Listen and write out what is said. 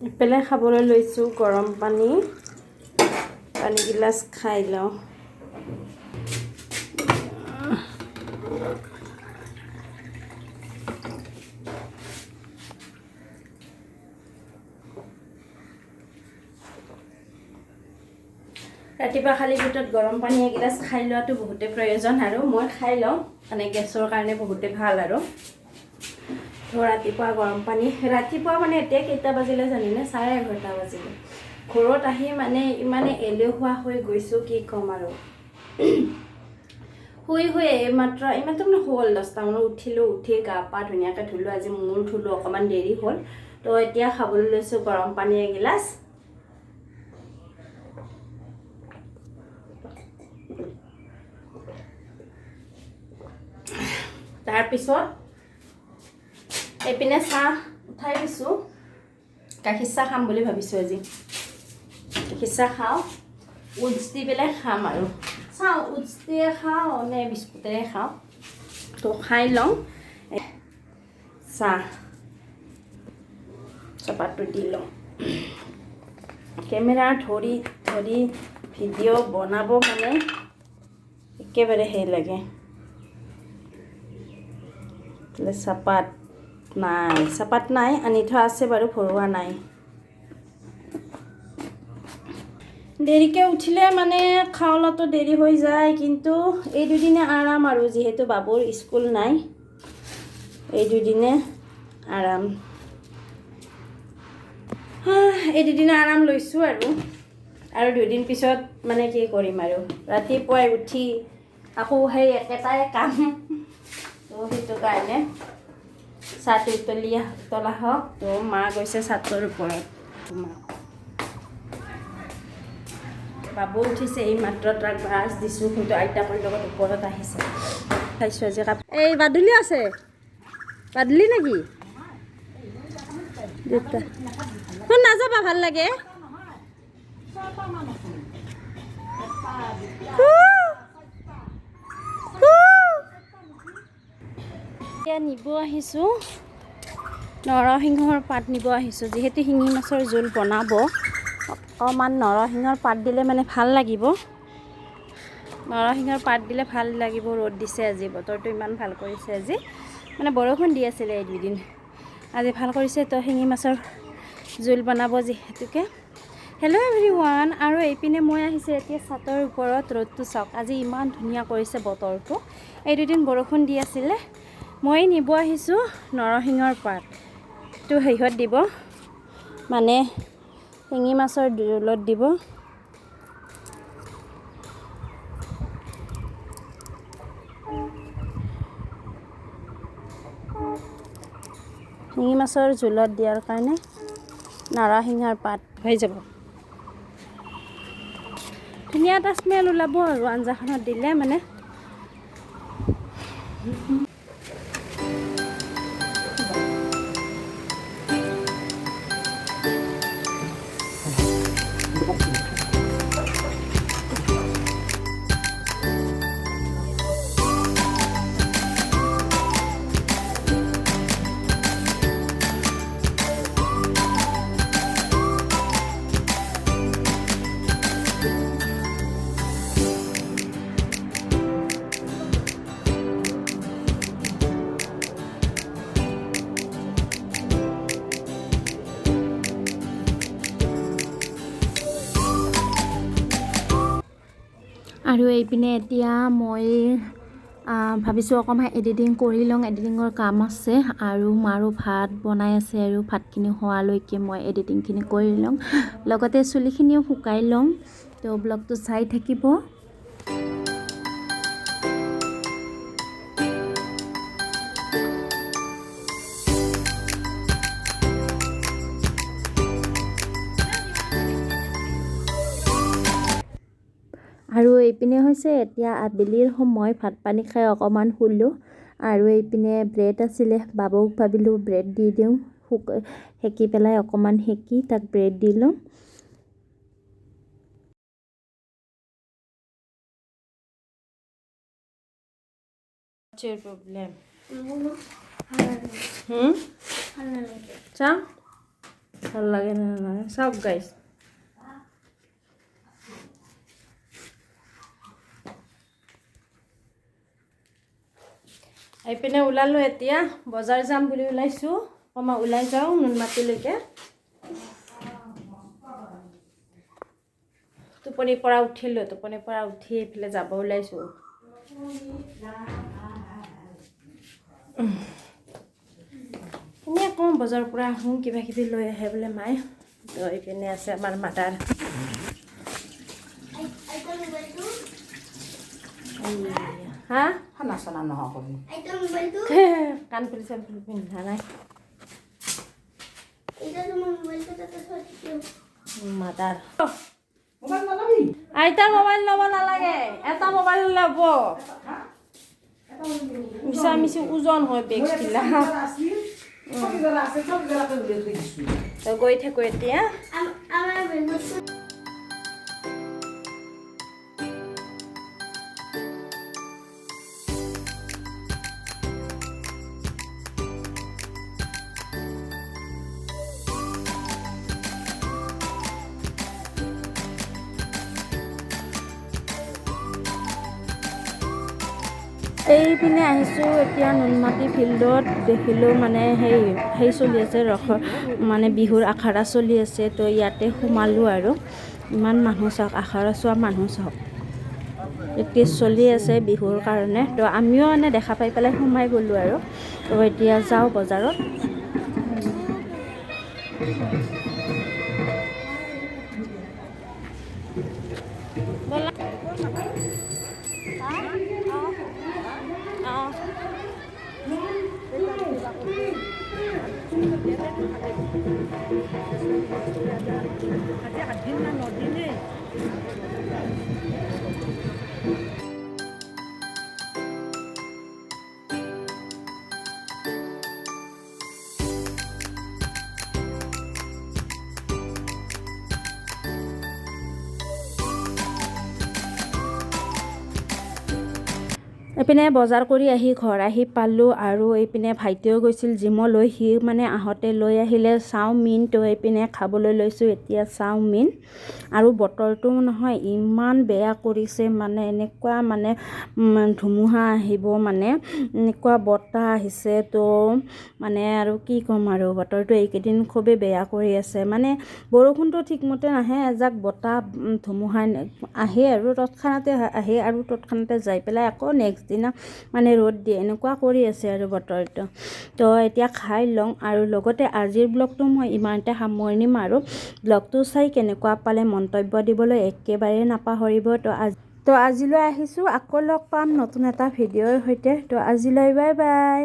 পেলাই খাবলৈ লৈছোঁ গৰম পানী গিলাচ খাই লওঁ ৰাতিপুৱা খালি পেটত গৰম পানী এগিলাচ খাই লোৱাটো বহুতে প্ৰয়োজন আৰু মই খাই লওঁ মানে গেছৰ কাৰণে বহুতে ভাল আৰু তো ৰাতিপুৱা গৰম পানী ৰাতিপুৱা মানে এতিয়া কেইটা বাজিলে জানিনে 11:30 বাজিলে ঘৰত আহি মানে ইমানে এলেহুৱা হৈ গৈছোঁ কি ক'ম আৰু শুই মাত্ৰ ইমানটো মানে হ'ল 10টা মানত উঠিলোঁ উঠি গা পা ধুনীয়াকৈ ধুলোঁ আজি মূৰ ধুলোঁ অকণমান দেৰি হ'ল তো এতিয়া খাবলৈ লৈছোঁ গৰম পানী এগিলাচ তাৰপিছত এইপিনে চাহ উঠাই দিছোঁ গাখীৰ চাহ খাম বুলি ভাবিছোঁ আজি গাখীৰ চাহ খাওঁ উটছ দি পেলাই খাম আৰু চাওঁ উটছ দিয়ে খাওঁ নে বিস্কুটেৰে খাওঁ তো খাই লওঁ চাহ চপাতটো দি লওঁ কেমেৰা ধৰি ভিডিঅ' বনাব মানে একেবাৰে সেই লাগে চাপাত নাই আনি থোৱা আছে বাৰু ভৰোৱা নাই দেৰিকৈ উঠিলে মানে খাওঁলাতো দেৰি হৈ যায় কিন্তু এই দুদিনে আৰাম আৰু যিহেতু বাবুৰ স্কুল নাই এই দুদিনে আৰাম এই দুদিনে আৰাম লৈছোঁ আৰু 2 দিন পিছত মানে কি কৰিম আৰু ৰাতিপুৱাই উঠি আকৌ সেই একেটাই কাম তো সেইটো কাৰণে ছাতি তলা হওক তো মা গৈছে ছাতৰ ওপৰত বাবু উঠিছে এই মাত্ৰ তাক ব্ৰাছ দিছোঁ কিন্তু আইতাকৰ লগত ওপৰত আহিছে খাইছোঁ আজি এই বাদুলি আছে বাদুলি নেকি দুটা নাযাবা ভাল লাগে এতিয়া নিব আহিছোঁ নৰসিংহৰ পাত নিব আহিছোঁ যিহেতু শিঙি মাছৰ জোল বনাব অকণমান নৰসিংহৰ পাত দিলে মানে ভাল লাগিব নৰসিংহৰ পাত দিলে ভাল লাগিব ৰ'দ দিছে আজি বতৰটো ইমান ভাল কৰিছে আজি মানে বৰষুণ দি আছিলে এই 2 দিন আজি ভাল কৰিছে তো শিঙি মাছৰ জোল বনাব যিহেতুকে হেল্ল' এভৰিৱান আৰু এইপিনে মই আহিছোঁ এতিয়া ছাতৰ ওপৰত ৰ'দটো চাওক আজি ইমান ধুনীয়া কৰিছে বতৰটো এই 2 দিন বৰষুণ দি আছিলে মই নিব আহিছোঁ নৰসিংহৰ পাত তো হেৰিত দিব মানে শিঙি মাছৰ জোলত দিব শিঙি মাছৰ জোলত দিয়াৰ কাৰণে নৰসিংহৰ পাত হৈ যাব ধুনীয়া এটা স্মেল ওলাব আৰু আঞ্জাখনত দিলে মানে আৰু এইপিনে এতিয়া মই ভাবিছোঁ অকণমান এডিটিং কৰি লওঁ এডিটিঙৰ কাম আছে আৰু মাৰো ভাত বনাই আছে আৰু ভাতখিনি হোৱালৈকে মই এডিটিংখিনি কৰি লওঁ লগতে চুলিখিনিও শুকাই লওঁ তো ব্লগটো চাই থাকিব আৰু এইপিনে হৈছে এতিয়া আবেলিৰ সময় ভাত পানী খাই অকণমান শুলোঁ আৰু এইপিনে ব্ৰেড আছিলে বাবুক ভাবিলোঁ ব্ৰেড দি দিওঁ সেকি পেলাই অকণমান সেকি তাক ব্ৰেড দিলোঁ প্ৰব্লেম চা ভাল লাগে না নাই চাওক গাইছ এইপিনে ওলালোঁ এতিয়া বজাৰ যাম বুলি ওলাইছোঁ অকণমান ওলাই যাওঁ নুনমাটিলৈকে টোপনিৰ পৰা উঠিলোঁ টোপনিৰ পৰা উঠি এইফালে যাব ওলাইছোঁ এনেই কওঁ বজাৰৰ পৰা আহোঁ কিবা কিবি লৈ আহে বোলে মায়ে তো এইপিনে আছে আমাৰ মাদাৰ হা খানা চানা নহয় কাণ ফুলি চান ফুলি পিন্ধা নাই মাদাৰ আইতাৰ মোবাইল ল'ব নালাগে এটা মোবাইল ল'ব মিছা মিছি ওজন হয় বেগবিলাক গৈ থাকোঁ এতিয়া এইপিনে আহিছোঁ এতিয়া নুনমাটি ফিল্ডত দেখিলোঁ মানে সেই চলি আছে মানে বিহুৰ আখৰা চলি আছে তো ইয়াতে সোমালোঁ আৰু ইমান মানুহ চাওক আখৰা চোৱা মানুহ চাওক প্ৰেক্টিছ চলি আছে বিহুৰ কাৰণে তো আমিও মানে দেখা পাই পেলাই সোমাই গ'লোঁ আৰু তো এতিয়া যাওঁ বজাৰত এইপিনে বজাৰ কৰি আহি ঘৰ আহি পালোঁ আৰু এইপিনে ভাইটিও গৈছিল জিমলৈ সি মানে আহোঁতে লৈ আহিলে চাওমিন তো এইপিনে খাবলৈ লৈছোঁ এতিয়া চাওমিন আৰু বতৰটো নহয় ইমান বেয়া কৰিছে মানে এনেকুৱা মানে ধুমুহা আহিব মানে এনেকুৱা বতাহ আহিছে তো মানে আৰু কি ক'ম আৰু বতৰটো এইকেইদিন খুবেই বেয়া কৰি আছে মানে বৰষুণটো ঠিকমতে নাহে এজাক বতাহ ধুমুহা আহে আৰু তৎক্ষণাতে আহে আৰু তৎক্ষণাতে যাই পেলাই আকৌ নেক্সট দিনা মানে ৰ'দ দিয়ে এনেকুৱা কৰি আছে আৰু বতৰটো তো এতিয়া খাই লওঁ আৰু লগতে আজিৰ ব্লগটো মই ইমানতে সামৰণি মাৰোঁ ব্লগটো চাই কেনেকুৱা পালে মন্তব্য দিবলৈ একেবাৰে নাপাহৰিব তো আজিলৈ আহিছোঁ আকৌ লগ পাম নতুন এটা ভিডিঅ'ৰ সৈতে তো আজিলৈ বাই বাই